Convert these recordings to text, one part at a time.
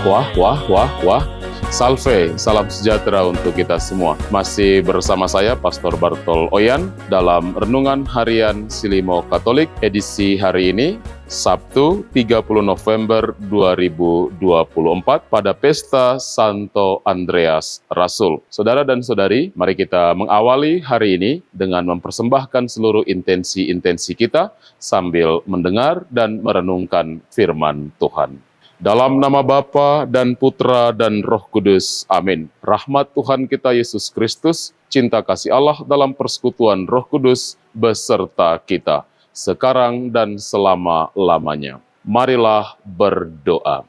Wah. Salve, salam sejahtera untuk kita semua. Masih bersama saya, Pastor Bartol Oyan, dalam Renungan Harian Silimo Katolik, edisi hari ini, Sabtu 30 November 2024, pada Pesta Santo Andreas Rasul. Saudara dan saudari, mari kita mengawali hari ini dengan mempersembahkan seluruh intensi-intensi kita, sambil mendengar dan merenungkan firman Tuhan. Dalam nama Bapa dan Putra dan Roh Kudus. Amin. Rahmat Tuhan kita Yesus Kristus, cinta kasih Allah dalam persekutuan Roh Kudus beserta kita, sekarang dan selama-lamanya. Marilah berdoa.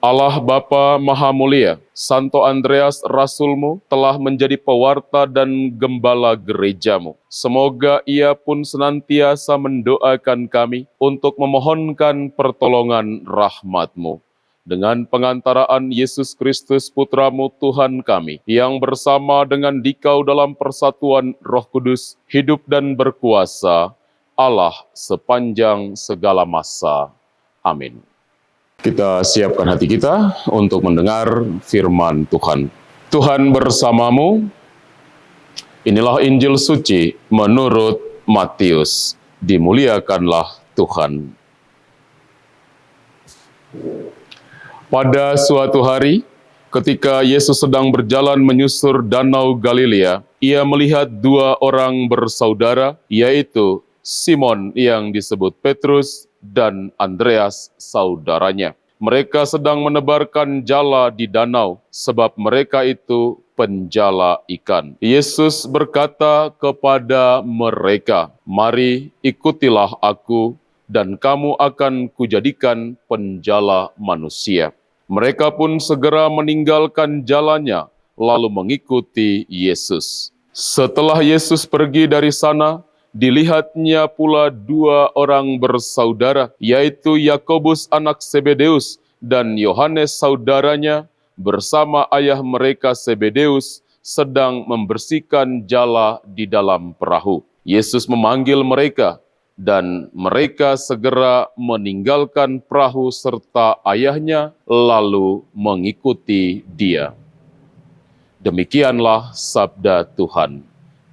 Allah Bapa Maha Mulia, Santo Andreas Rasulmu telah menjadi pewarta dan gembala gerejamu. Semoga ia pun senantiasa mendoakan kami untuk memohonkan pertolongan rahmat-Mu. Dengan pengantaraan Yesus Kristus Putramu Tuhan kami, yang bersama dengan Dikau dalam persatuan Roh Kudus, hidup dan berkuasa, Allah sepanjang segala masa. Amin. Kita siapkan hati kita untuk mendengar firman Tuhan. Tuhan bersamamu. Inilah Injil suci menurut Matius. Dimuliakanlah Tuhan. Pada suatu hari, ketika Yesus sedang berjalan menyusur Danau Galilea, ia melihat dua orang bersaudara, yaitu Simon yang disebut Petrus dan Andreas saudaranya. Mereka sedang menebarkan jala di danau, sebab mereka itu penjala ikan. Yesus berkata kepada mereka, "Mari ikutilah aku, dan kamu akan kujadikan penjala manusia." Mereka pun segera meninggalkan jalannya, lalu mengikuti Yesus. Setelah Yesus pergi dari sana, dilihatnya pula dua orang bersaudara, yaitu Yakobus anak Zebedeus dan Yohanes saudaranya, bersama ayah mereka Zebedeus, sedang membersihkan jala di dalam perahu. Yesus memanggil mereka, dan mereka segera meninggalkan perahu serta ayahnya, lalu mengikuti dia. Demikianlah sabda Tuhan.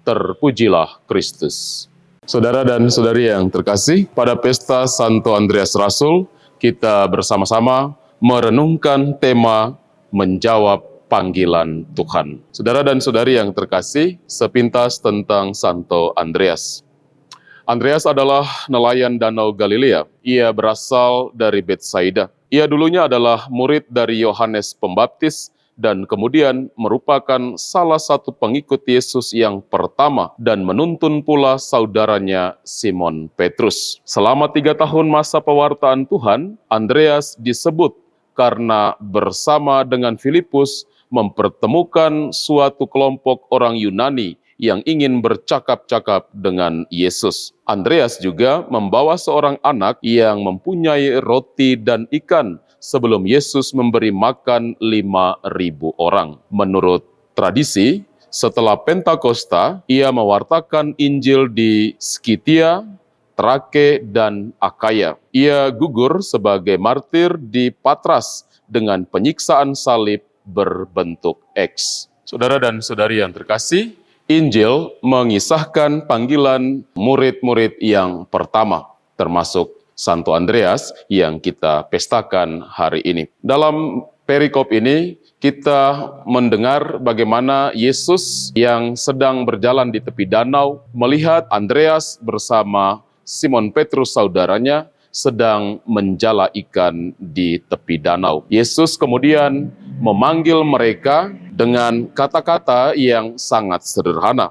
Terpujilah Kristus. Saudara dan saudari yang terkasih, pada Pesta Santo Andreas Rasul, kita bersama-sama merenungkan tema menjawab panggilan Tuhan. Saudara dan saudari yang terkasih, sepintas tentang Santo Andreas. Andreas adalah nelayan Danau Galilea. Ia berasal dari Betsaida. Ia dulunya adalah murid dari Yohanes Pembaptis, dan kemudian merupakan salah satu pengikut Yesus yang pertama dan menuntun pula saudaranya Simon Petrus. Selama 3 tahun masa pewartaan Tuhan, Andreas disebut karena bersama dengan Filipus mempertemukan suatu kelompok orang Yunani yang ingin bercakap-cakap dengan Yesus. Andreas juga membawa seorang anak yang mempunyai roti dan ikan sebelum Yesus memberi makan 5.000 orang. Menurut tradisi, setelah Pentakosta, ia mewartakan Injil di Skitia, Trake, dan Akaya. Ia gugur sebagai martir di Patras dengan penyiksaan salib berbentuk X. Saudara dan saudari yang terkasih, Injil mengisahkan panggilan murid-murid yang pertama, termasuk Santo Andreas yang kita pestakan hari ini. Dalam perikop ini, kita mendengar bagaimana Yesus yang sedang berjalan di tepi danau, melihat Andreas bersama Simon Petrus saudaranya sedang menjala ikan di tepi danau. Yesus kemudian memanggil mereka dengan kata-kata yang sangat sederhana.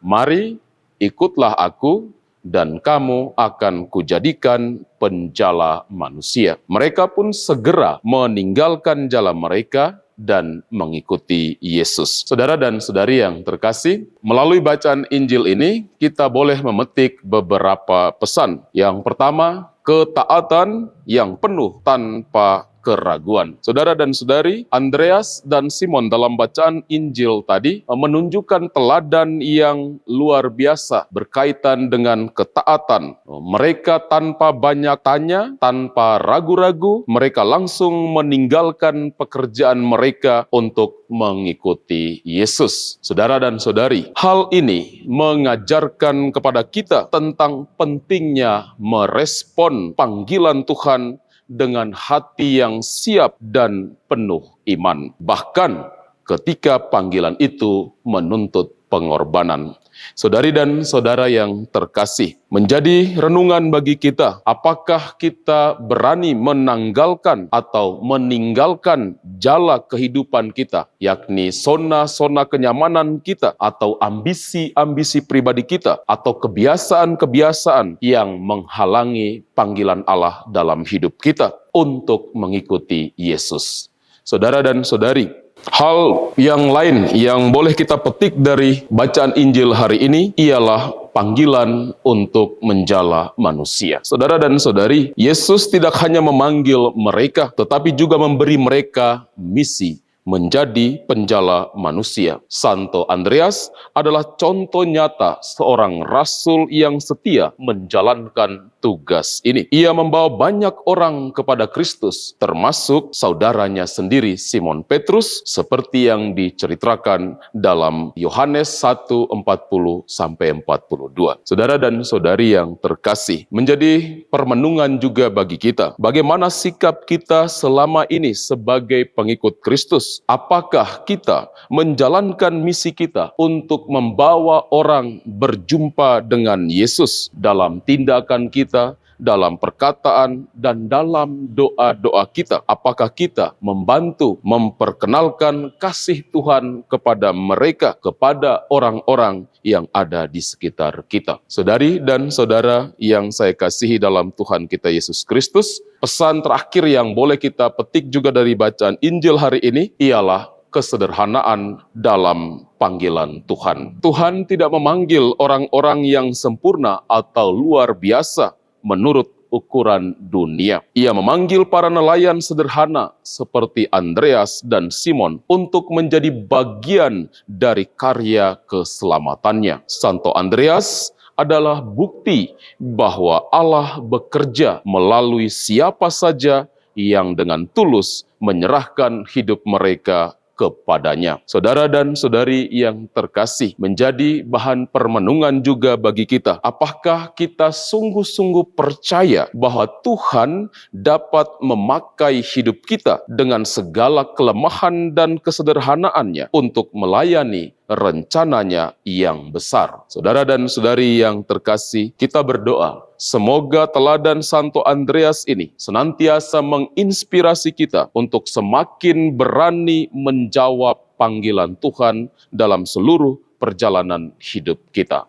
"Mari, ikutlah aku, dan kamu akan kujadikan penjala manusia." Mereka pun segera meninggalkan jala mereka dan mengikuti Yesus. Saudara dan saudari yang terkasih, melalui bacaan Injil ini, kita boleh memetik beberapa pesan. Yang pertama, ketaatan yang penuh tanpa keraguan. Saudara dan saudari, Andreas dan Simon dalam bacaan Injil tadi menunjukkan teladan yang luar biasa berkaitan dengan ketaatan. Mereka tanpa banyak tanya, tanpa ragu-ragu, mereka langsung meninggalkan pekerjaan mereka untuk mengikuti Yesus. Saudara dan saudari, hal ini mengajarkan kepada kita tentang pentingnya merespon panggilan Tuhan dengan hati yang siap dan penuh iman. Bahkan ketika panggilan itu menuntut pengorbanan. Saudari dan saudara yang terkasih, menjadi renungan bagi kita, apakah kita berani menanggalkan atau meninggalkan jala kehidupan kita, yakni zona-zona kenyamanan kita, atau ambisi-ambisi pribadi kita, atau kebiasaan-kebiasaan yang menghalangi panggilan Allah dalam hidup kita untuk mengikuti Yesus. Saudara dan saudari, hal yang lain yang boleh kita petik dari bacaan Injil hari ini ialah panggilan untuk menjala manusia. Saudara dan saudari, Yesus tidak hanya memanggil mereka, tetapi juga memberi mereka misi menjadi penjala manusia. Santo Andreas adalah contoh nyata seorang rasul yang setia menjalankan tugas ini. Ia membawa banyak orang kepada Kristus, termasuk saudaranya sendiri Simon Petrus, seperti yang diceritakan dalam Yohanes 1:40-42. Saudara dan saudari yang terkasih, menjadi permenungan juga bagi kita. Bagaimana sikap kita selama ini sebagai pengikut Kristus? Apakah kita menjalankan misi kita untuk membawa orang berjumpa dengan Yesus dalam tindakan kita, dalam perkataan, dan dalam doa-doa kita? Apakah kita membantu memperkenalkan kasih Tuhan kepada mereka, kepada orang-orang yang ada di sekitar kita? Saudari dan saudara yang saya kasihi dalam Tuhan kita Yesus Kristus, pesan terakhir yang boleh kita petik juga dari bacaan Injil hari ini ialah kesederhanaan dalam panggilan Tuhan. Tuhan tidak memanggil orang-orang yang sempurna atau luar biasa menurut ukuran dunia. Ia memanggil para nelayan sederhana seperti Andreas dan Simon untuk menjadi bagian dari karya keselamatannya. Santo Andreas adalah bukti bahwa Allah bekerja melalui siapa saja yang dengan tulus menyerahkan hidup mereka kepadanya. Saudara dan saudari yang terkasih, menjadi bahan permenungan juga bagi kita. Apakah kita sungguh-sungguh percaya bahwa Tuhan dapat memakai hidup kita dengan segala kelemahan dan kesederhanaannya untuk melayani rencananya yang besar? Saudara dan saudari yang terkasih, kita berdoa, semoga teladan Santo Andreas ini senantiasa menginspirasi kita untuk semakin berani menjawab panggilan Tuhan dalam seluruh perjalanan hidup kita.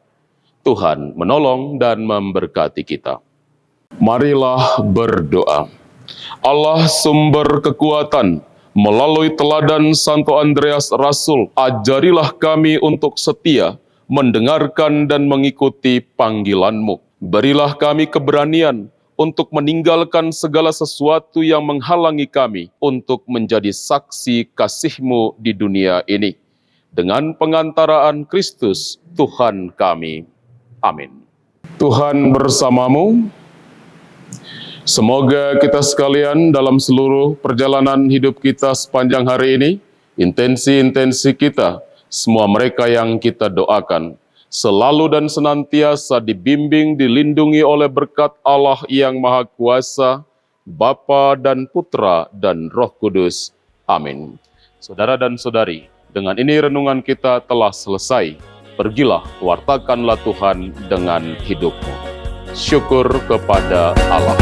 Tuhan menolong dan memberkati kita. Marilah berdoa. Allah sumber kekuatan, melalui teladan Santo Andreas Rasul, ajarilah kami untuk setia mendengarkan dan mengikuti panggilan-Mu. Berilah kami keberanian untuk meninggalkan segala sesuatu yang menghalangi kami untuk menjadi saksi kasih-Mu di dunia ini. Dengan pengantaraan Kristus, Tuhan kami. Amin. Tuhan bersamamu. Semoga kita sekalian dalam seluruh perjalanan hidup kita sepanjang hari ini, intensi-intensi kita, semua mereka yang kita doakan, selalu dan senantiasa dibimbing, dilindungi oleh berkat Allah yang Maha Kuasa, Bapa dan Putra dan Roh Kudus. Amin. Saudara dan saudari, dengan ini renungan kita telah selesai. Pergilah, wartakanlah Tuhan dengan hidupmu. Syukur kepada Allah.